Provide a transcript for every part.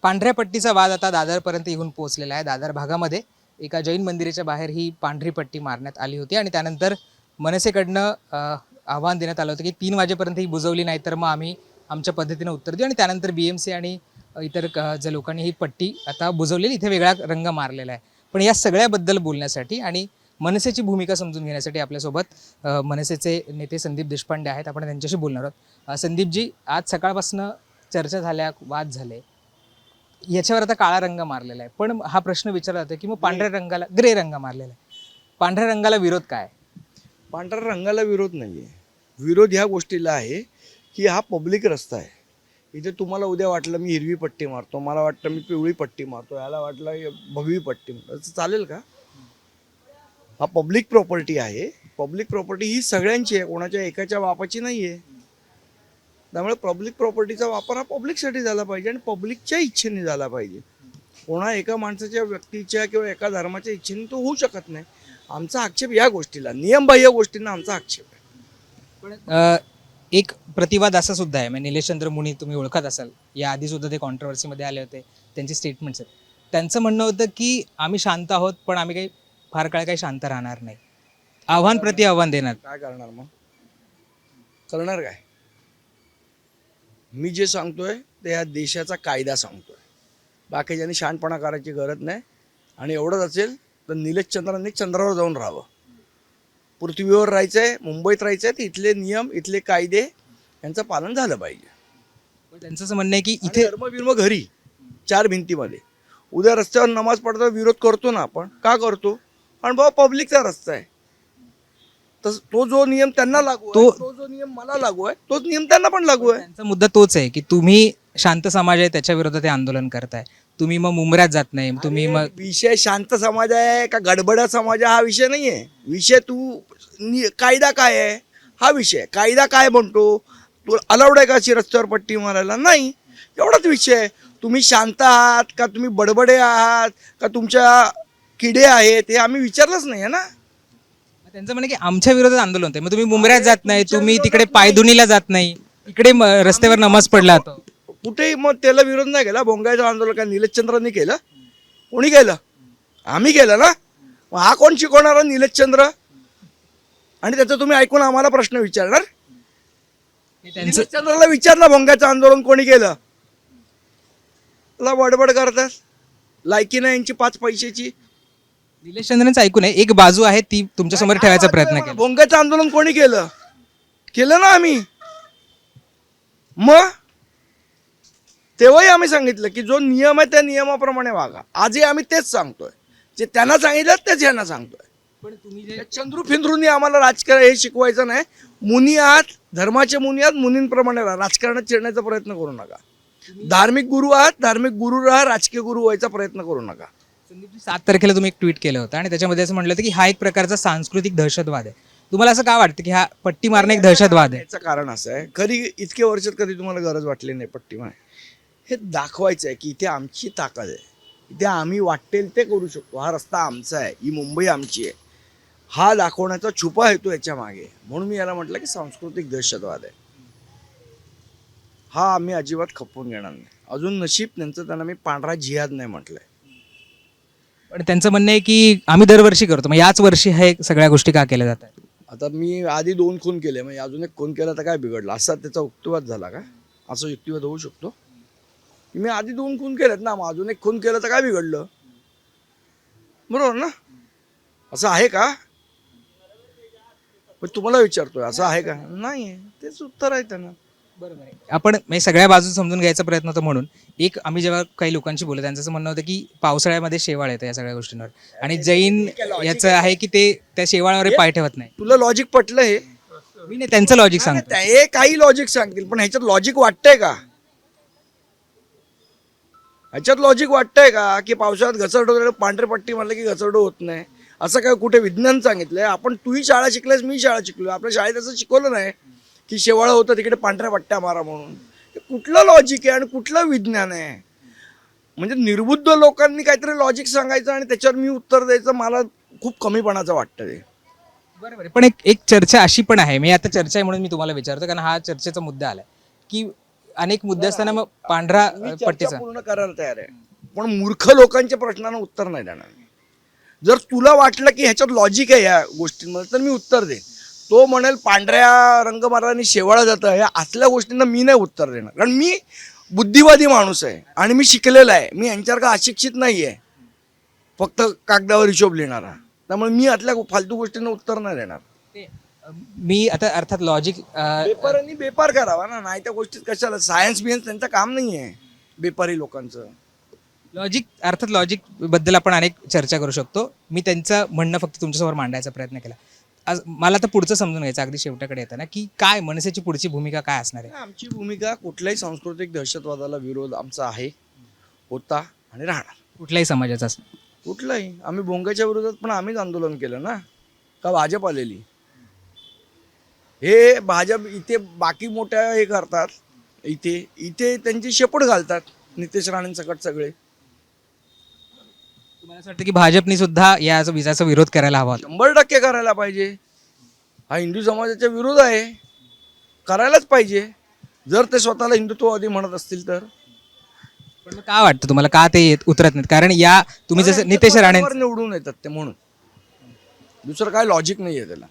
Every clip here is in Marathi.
पांढऱ्या पट्टीचा वाद आता दादरपर्यंत येऊन पोहोचलेला आहे. दादर भागामध्ये एका जैन मंदिराच्या बाहेर ही पांढरी पट्टी मारण्यात आली होती आणि त्यानंतर मनसेकडनं आव्हान देण्यात आलं होतं की 3 वाजेपर्यंत ही बुजवली नाही तर मग आम्ही आमच्या पद्धतीनं उत्तर देऊ. आणि त्यानंतर BMC आणि इतर ज्या लोकांनी ही पट्टी आता बुजवलेली, इथे वेगळा रंग मारलेला आहे. पण या सगळ्याबद्दल बोलण्यासाठी आणि मनसेची भूमिका समजून घेण्यासाठी आपल्यासोबत मनसेचे नेते संदीप देशपांडे आहेत. आपण त्यांच्याशी बोलणार आहोत. संदीपजी, आज सकाळपासून चर्चा झाल्या, वाद झाले, याच्यावर आता काळा रंग मारलेला आहे. पण हा प्रश्न विचारला जातो की मग पांढऱ्या रंगाला, ग्रे रंग मारलेला आहे, पांढऱ्या रंगाला विरोध काय? पांढऱ्या रंगाला विरोध नाही आहे. विरोध ह्या गोष्टीला आहे की हा पब्लिक रस्ता आहे. इथे तुम्हाला उद्या वाटलं मी हिरवी पट्टी मारतो, मला वाटतं मी पिवळी पट्टी मारतो, याला वाटलं भगवी पट्टी मारतो, असं चालेल का? हा पब्लिक प्रॉपर्टी आहे. पब्लिक प्रॉपर्टी ही सगळ्यांची आहे, कोणाच्या एकाच्या बापाची नाही आहे. त्यामुळे पब्लिक प्रॉपर्टीचा वापर हा पब्लिकसाठी झाला पाहिजे आणि पब्लिकच्या इच्छेने झाला पाहिजे. कोणा एका माणसाच्या, व्यक्तीच्या किंवा एका धर्माच्या इच्छेने तो होऊ शकत नाही. आमचा आक्षेप या गोष्टीला, नियमबाह्य गोष्टींना आमचा आक्षेप आहे. पण एक प्रतिवाद असा सुद्धा आहे, म्हणजे निलेशचंद्र मुनी तुम्ही ओळखत असाल, या आधी सुद्धा ते कॉन्ट्रोवर्सीमध्ये आले होते, त्यांची स्टेटमेंट्स आहेत. त्यांचं म्हणणं होतं की आम्ही शांत आहोत पण आम्ही काही फार काळ काही शांत राहणार नाही, आव्हान प्रति आव्हान देणार. काय करणार मग? करणार काय? मी जे सांगतोय ते या देशाचा कायदा सांगतोय. बाकीच्यांनी शहाणपणा करायची गरज नाही. आणि एवढंच असेल तर निलेशचंद्रांनी चंद्रावर जाऊन राहावं. पृथ्वीवर राहायचं आहे, मुंबईत राहायचं आहे, तर इथले नियम, इथले कायदे यांचं पालन झालं पाहिजे. त्यांचं असं म्हणणं आहे की इथे इथे धर्मबिर्म घरी 4 भिंतीमध्ये. उद्या रस्त्यावर नमाज पडता विरोध करतो ना आपण, का करतो? पण बाबा पब्लिकचा रस्ता आहे, तर तो जो नियम त्यांना लागू आहे, तो जो नियम मला लागू आहे, तोच नियम त्यांना पण लागू आहे. त्यांचा मुद्दा तोच आहे की तुम्ही शांत समाज आहे त्याच्या विरोधात हे आंदोलन करताय, तुम्ही मग मुंबऱ्यात जात नाही, तुम्ही मग. विषय शांत समाज आहे का गडबडा समाज आहे हा विषय नाही आहे. विषय कायदा काय आहे हा विषय. कायदा काय म्हणतो, तू अलाउड आहे का अशी रस्त्यावर पट्टी मारायला? नाही, एवढाच विषय आहे. तुम्ही शांत आहात का, तुम्ही बडबडे आहात का, तुमच्या किडे आहेत, हे आम्ही विचारलंच नाही आहे ना. त्यांचं म्हणणं की आमच्या विरोधात आंदोलन होते, मग तुम्ही मुंबऱ्यात जात नाही, तुम्ही तिकडे पायधुनीला जात नाही, इकडे रस्त्यावर नमाज पडला तो कुठेही. मग त्याला विरोध नाही केला. भोंगायचं आंदोलन काय निलेशचंद्रांनी केलं? कोणी केलं? आम्ही केलं ना. मग हा कोण शिकवणार निलेशचंद्र? आणि त्याचा तुम्ही ऐकून आम्हाला प्रश्न विचारणार? निलेशचंद्राला विचारलं भोंगाचं आंदोलन कोणी केलं? त्याला बडबड करतात. लायकी नाही यांची 5 पैशाची. निलेशचंद्रांचं ऐकून आहे, एक बाजू आहे ती तुमच्या समोर ठेवायचा प्रयत्न केला. भोंगाचं आंदोलन कोणी केलं? केलं ना आम्ही. मग तेव्हाही आम्ही सांगितलं की जो नियम आहे त्या नियमाप्रमाणे वागा. आजही आम्ही तेच सांगतोय. जे त्यांना सांगितलं तेच यांना सांगतोय. पण तुम्ही जे चंद्रू फिंद्रूंनी आम्हाला राजकारण हे शिकवायचं नाही. मुनी आहात, धर्माचे मुनी आहात, मुनींप्रमाणे राहा. राजकारणात चिरण्याचा प्रयत्न करू नका. धार्मिक गुरु आहात, धार्मिक गुरु राहा, राजकीय गुरु व्हायचा प्रयत्न करू नका. संदीपजी, 7 तारखेला तुम्ही एक ट्विट केलं होतं आणि त्याच्यामध्ये असं म्हटलं होतं की हा एक प्रकारचा सांस्कृतिक दहशतवाद आहे. तुम्हाला असं का वाटतं की हा पट्टी मारणे एक दहशतवाद आहे? याचं कारण असं आहे, कधी इतके वर्षात कधी तुम्हाला गरज वाटली नाही पट्टी मार. हे दाखवायचं आहे की इथे आमची ताकद आहे, इथे आम्ही वाटेल ते करू शकतो, हा रस्ता आमचा आहे, ही मुंबई आमची आहे, हा दाखवण्याचा छुपा हेतू याच्या मागे. म्हणून मी याला म्हटलं की सांस्कृतिक दहशतवाद आहे. हा आम्ही अजिबात खपवून घेणार नाही. अजून नशीब त्यांचं, त्यांना मी पांढरा जिहाद नाही म्हटलंय. पण त्यांचं म्हणणं आहे की आम्ही दरवर्षी करतो, मग याच वर्षी हे सगळ्या गोष्टी का केल्या जातात? आता मी आधी 2 खून केले, म्हणजे अजून एक खून केला तर काय बिघडलं? असा त्याचा युक्तिवाद झाला का? असं युक्तिवाद होऊ शकतो? मी आधी 2 खून केलेत ना, मग अजून एक खून केलं तर काय बिघडलं? बरोबर ना? असं आहे का? पण तुम्हाला विचारतोय असं आहे का? नाही, तेच उत्तर आहे त्यांना. बरोबर आहे. आपण म्हणजे सगळ्या बाजू समजून घ्यायचा प्रयत्न होता. म्हणून एक आम्ही जेव्हा काही लोकांशी बोलतो त्यांचं असं म्हणणं होतं की पावसाळ्यामध्ये शेवाळ येतं या सगळ्या गोष्टींवर, आणि जैन याचं आहे की ते त्या शेवाळावर पाय ठेवत नाही. तुला लॉजिक पटलं हे? मी नाही, त्यांचं लॉजिक सांगतो. हे काही लॉजिक सांगतील, पण ह्याच्यात लॉजिक वाटतंय का? ह्याच्यात लॉजिक वाटतंय का की पावसाळ्यात घसरडो, पांढरे पट्टी मारलं की घसरडो होत नाही? असं काय कुठे विज्ञान सांगितलंय? आपण, तूही शाळा शिकलायस, मी शाळा शिकलो, आपल्या शाळेत असं शिकवलं नाही की शेवाळं होतं तिकडे पांढऱ्या पट्ट्या मारा म्हणून. कुठलं लॉजिक आहे आणि कुठलं विज्ञान आहे? म्हणजे निर्बुद्ध लोकांनी काहीतरी लॉजिक सांगायचं आणि त्याच्यावर मी उत्तर द्यायचं, मला खूप कमीपणाचं वाटतं ते. बरोबर आहे. पण एक चर्चा अशी पण आहे, मी आता चर्चा आहे म्हणून मी तुम्हाला विचारतो, कारण हा चर्चेचा मुद्दा आलाय की अनेक मुद्दे असताना मग पांढरा मी चर्चा पट्टीचा पूर्ण करायला तयार आहे, पण मूर्ख लोकांच्या प्रश्नांना उत्तर नाही देणार मी. जर तुला वाटलं की ह्याच्यात लॉजिक आहे या गोष्टींमध्ये तर मी उत्तर दे. तो म्हणेल पांढऱ्या रंगमाराने शेवाळं जातं, या असल्या गोष्टींना मी नाही उत्तर देणार, कारण मी बुद्धिवादी माणूस आहे आणि मी शिकलेला आहे. मी यांच्यासारखा अशिक्षित नाही आहे, फक्त कागदावर हिशोब लिहिणारा. त्यामुळे मी आतल्या फालतू गोष्टींना उत्तर नाही देणार. मी आता अर्थात लॉजिक पेपरांनी बेपार करावा ना, नाही त्या गोष्टीत कशाला. सायन्स बियन्स त्यांचं काम नाही आहे बेपारी लोकांचं. अर्थात लॉजिक बद्दल आपण अनेक चर्चा करू शकतो. मी त्यांचं म्हणणं फक्त तुमच्यासमोर मांडायचा प्रयत्न केला. आज मला तर पुढचं समजून घ्यायचं अगदी शेवटाकडे येताना की काय मनसेची पुढची भूमिका काय असणार आहे. आमची भूमिका कुठल्याही सांस्कृतिक दहशतवादाला विरोध आमचा आहे, होता आणि राहणार. कुठल्याही समाजाचा असणार. कुठलाही. आम्ही भोंग्याच्या विरोधात पण आम्हीच आंदोलन केलं ना, का भाजप आलेली. हे भाजप इथे बाकी मोठ्या हे करतात, इथे इथे त्यांची शेपूट घालतात नितेश राणेंसकट सगळे. तुम्हाला असं वाटतं की भाजपनी सुद्धा या विजाचा विरोध करायला हवा होता? 100% करायला पाहिजे. हा हिंदू समाजाच्या विरोध आहे, करायलाच पाहिजे जर ते स्वतःला हिंदुत्ववादी म्हणत असतील तर. पण मग काय वाटतं तुम्हाला का ते उतरत नाहीत? कारण या तुम्ही जसं नितेश राणे मतांवर निवडून येतात ते, म्हणून दुसरं काय लॉजिक नाही आहे त्याला.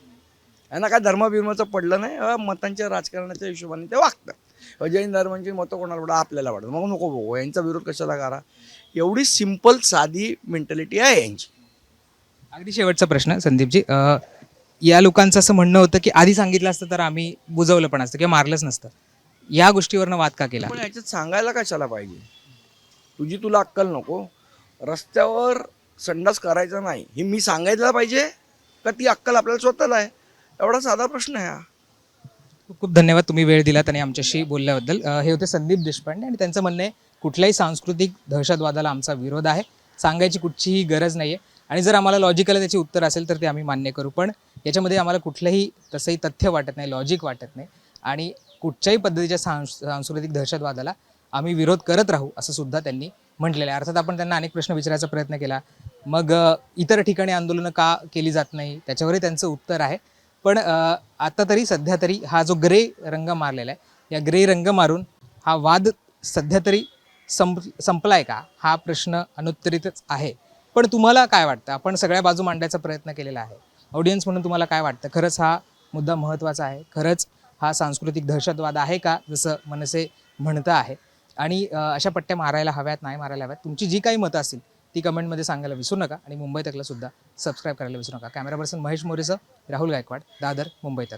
यांना काय धर्मबिर्माचं पडलं नाही, मतांच्या राजकारणाच्या हिशोबाने ते वागतात. जैन धर्मांची मतं कोणाला पडतात, आपल्याला पडतात, मग नको बघू यांचा विरोध कशाला करा. एवढी सिंपल साधी मेंटॅलिटी आहे यांची. अगदी शेवटचा प्रश्न संदीपजी, या लोकांचं असं म्हणणं होतं की आधी सांगितलं असतं तर आम्ही बुजवलं पण असतं किंवा मारलंच नसतं. या गोष्टीवरनं वाद का केला? पण याच्यात सांगायला कशाला पाहिजे? तुला अक्कल नको? रस्त्यावर संडास करायचा नाही हे मी सांगायला पाहिजे का ती अक्कल आपल्याला स्वतःला आहे? एवढा साधा प्रश्न आहे हा. खूप खूप धन्यवाद तुम्ही वेळ दिलात आणि आमच्याशी बोलल्याबद्दल. हे होते संदीप देशपांडे आणि त्यांचं म्हणणं आहे कुठल्याही सांस्कृतिक दहशतवादाला आमचा विरोध आहे, सांगायची कुठचीही गरज नाही आहे आणि जर आम्हाला लॉजिकल त्याची उत्तर असेल तर ते आम्ही मान्य करू. पण याच्यामध्ये आम्हाला कुठलंही तसंही तथ्य वाटत नाही, लॉजिक वाटत नाही आणि कुठच्याही पद्धतीच्या सांस्कृतिक दहशतवादाला आम्ही विरोध करत राहू असं सुद्धा त्यांनी म्हटलेलं आहे. अर्थात आपण त्यांना अनेक प्रश्न विचारायचा प्रयत्न केला, मग इतर ठिकाणी आंदोलनं का केली जात नाही त्याच्यावरही त्यांचं उत्तर आहे. पण आता तरी सध्या तरी हा जो ग्रे रंग मारलेला आहे, या ग्रे रंग मारून हा वाद सध्या तरी संपलाय का हा प्रश्न अनुत्तरितच आहे. पण तुम्हाला काय वाटतं? आपण सगळ्या बाजू मांडायचा प्रयत्न केलेला आहे. ऑडियन्स म्हणून तुम्हाला काय वाटतं? खरंच हा मुद्दा महत्त्वाचा आहे? खरंच हा सांस्कृतिक दहशतवाद आहे का जसं मनसे म्हणतं आहे? आणि अशा पट्ट्या मारायला हव्यात नाही मारायला हव्यात? तुमची जी काही मतं असतील ती कमेंटमध्ये सांगायला विसरू नका आणि मुंबई तकला सुद्धा सबस्क्राईब करायला विसरू नका. कॅमेरा पर्सन महेश मोरेसह राहुल गायकवाड, दादर, मुंबई तक.